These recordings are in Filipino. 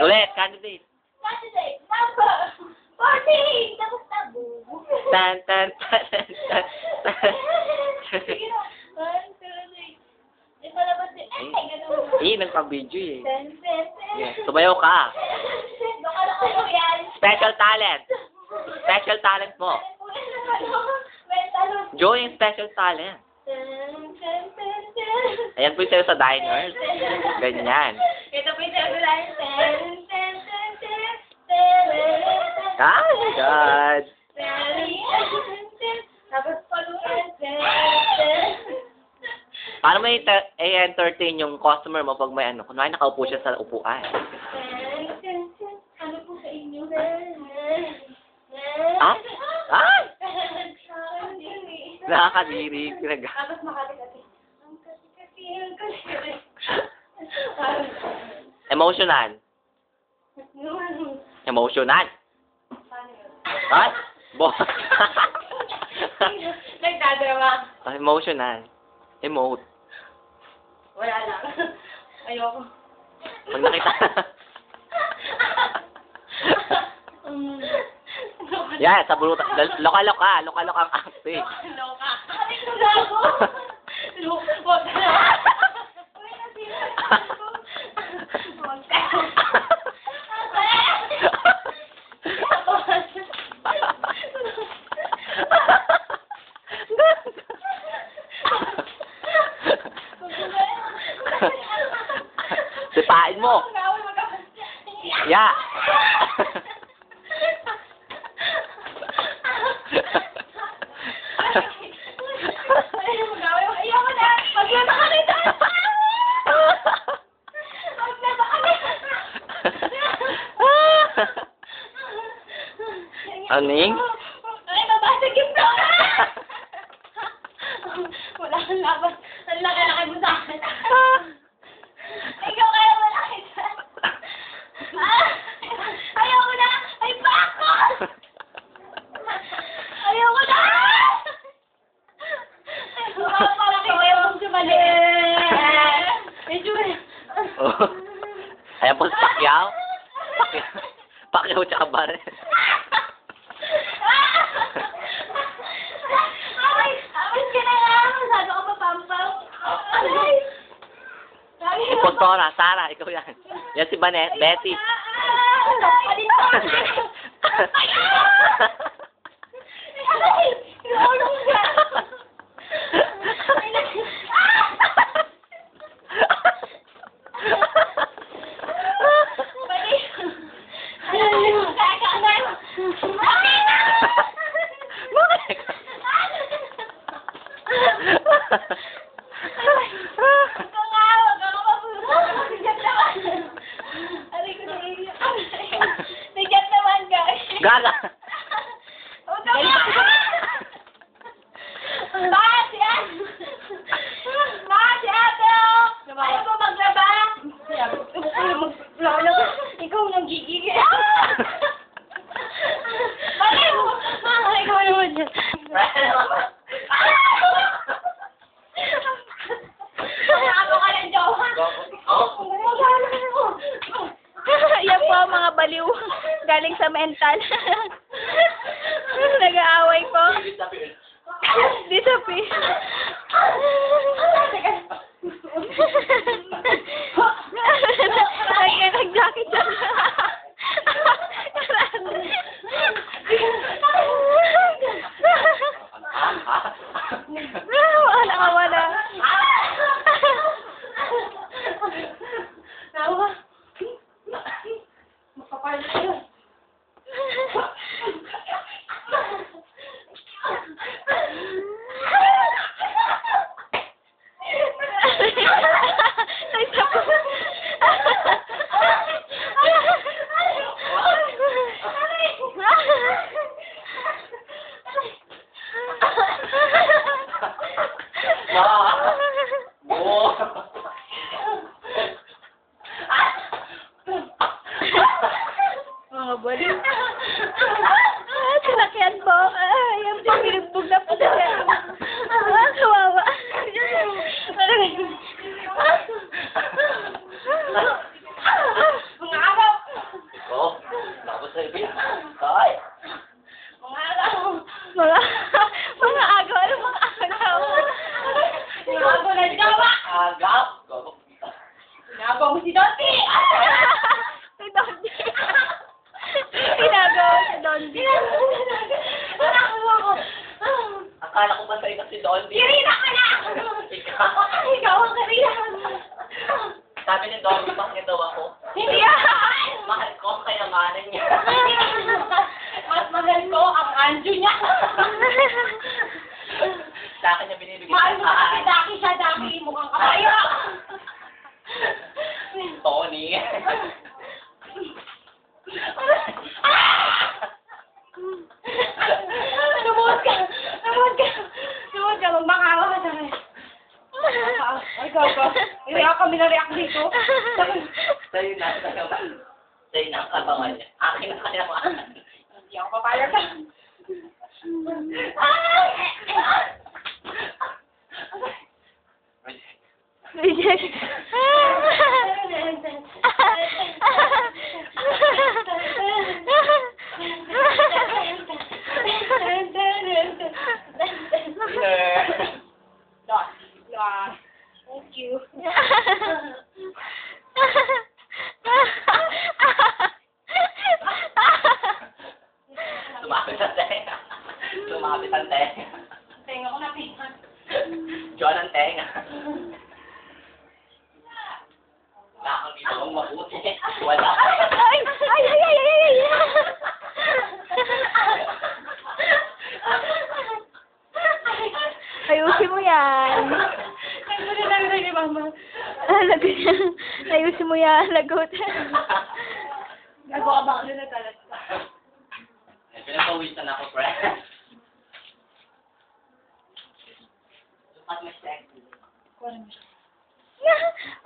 Ulit, candidate. Candidate number 14! Tapos na, bubu. Tan, tan, tan, tan, tan. Sige na. 1, 2, 3. Di pa labas din. Ay, ganun. Nagpa-video eh. Ten, ten, ten. Yeah. Sumayaw ka. Baka na kayo yan. Special talent. Special talent mo. Join special talent. Ayan po sa'yo sa diners. Ganyan. Ito po yung sabi lang. Oh my God. Tapos paluin. Paano mo i-entertain yung customer mo pag may ano? Kunwari nakaupo siya sa upuan. Ano po sa inyo? Ah? Ay! Nakakadiri. Tapos makati-kati. Ang kasi. Emotional. Emotional. Ay? Nagdadrama. Emotional. Emote. Wala lang. Ayoko. Pag nakita. Yan, sa bulutan. Loka-loka. Loka-loka ang acting. Loka. Ano yung gago? Huwag ka na. Uy, nasira. Huwag ka. Sipain mo. Ya. Aning? Ay, babasag yung bro! Wala kang laban. Ang laki-laki mo sa akin. Ikaw kaya malaki dyan. Ayoko na! Ay, bakit? Ayoko na! Parang ikaw ayaw mong sumali. Medyo Ayan po si Pacquiao. Pacquiao tsaka Barret. Amin ka na nga. Masyado ka mapampaw. Impostora, Sarah, ikaw yan. Yan si Betty. Gaga! Bakit yan? Bakit ate? Ayaw mo maglaba? Ikaw nang gigigil. Bakit mo? Ikaw naman yan. Ako ka ng jowa. Yan po ang mga baliw galing sa mental. Nag-aaway po. Disappear. Nag-jacket siya. Wala ka wala. Nawa. Makapal na yun. Mga baliw. Sinakyan po. Ayan po, binugbog na po siya. Kawawa. Mga araw! Toy! Mga agaw. Mga, mga agaw. Ano mga agaw? Sinago na jawa. Agap! Sinago mo si Doti. Si Dondi. Ginagawa si Dondi. Akala ko ba sa'yo kasi doon? Kirina ka na! Ikaw ang karina. Sabi ni Don, bakit daw ako? Hindi yan! Mahal ko ang kayamanan niya. Mas mahal ko ang anjo niya. Sa akin niya binibigyan Mahal mo ng kasi daki siya, daki mukhang kabayo. Tony. Lumuhod ka! Lumuhod ka! Lumuhod ka! Magmakawa ka sa akin. Ay, gago. Ireact kami na react dito. Sa'yo na, sa'yo na ang kabangan niya. Akin ang kayamanan. Hindi ako papayag ka. Ay! Reject. Thank you. Lumapit ang tenga. Lumapit ang tenga. Tenga ko na pinag. John ang tenga. Wala kang ginawang mabuti. Wala. Ay! Ay! Ay! Ay! Ay! Ayusin mo yan. Ano na lang rin ni Mama? Ayusin mo yan. Lagot. Nagawa ba ako na nagkalat ka? Pinatawisan ako, friend. Lupat mo siya.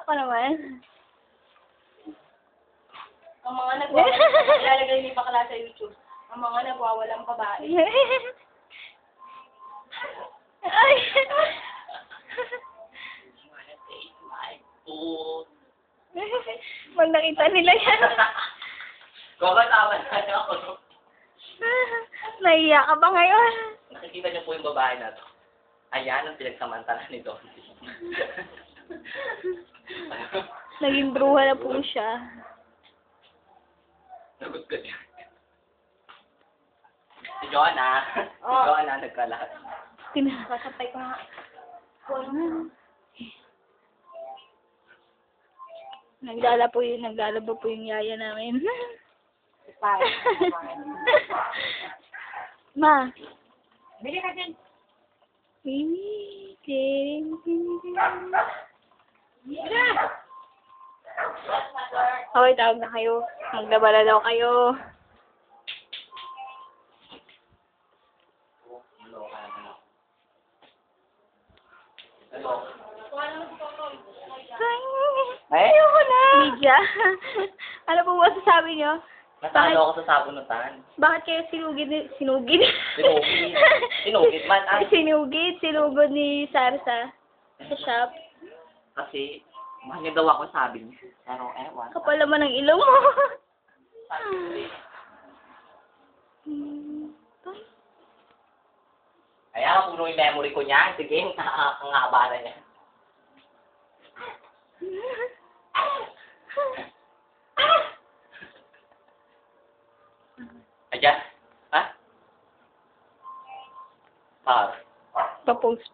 Ako naman. Ang mga nagwawalang ilalagay ni bakla sa YouTube. Ang mga nagwawalang babae. Ay! Pag nakita nila yan. Gumatawa na niya ako. Naiiyak ka ba ngayon? Nakikita niyo po yung babae na to. Ayan ang pinagsamantala ni Don. Naging bruha na po siya. Nagot ka dyan. Si Jonah. Si Jonah nagkalat. Kasapay ko nga. Naglalaba po yung yaya namin. Ma. Bili ka din. Okay, tawag na kayo. Maglaba na daw kayo. Eh? Ayoko na. Media. Ano po masasabi niyo? Natalo ako sa sabunutan. Bakit kayo sinugid? Sinugid man. Sinugod ni Sarsa sa shop. Kasi, mahal niya daw ako, sabi niya. Pero, ewan. Kapal naman ang ilong mo. Kaya, puno yung memory ko niya. Sige, ang haba na niya. Ayan. Ha? Pa-post.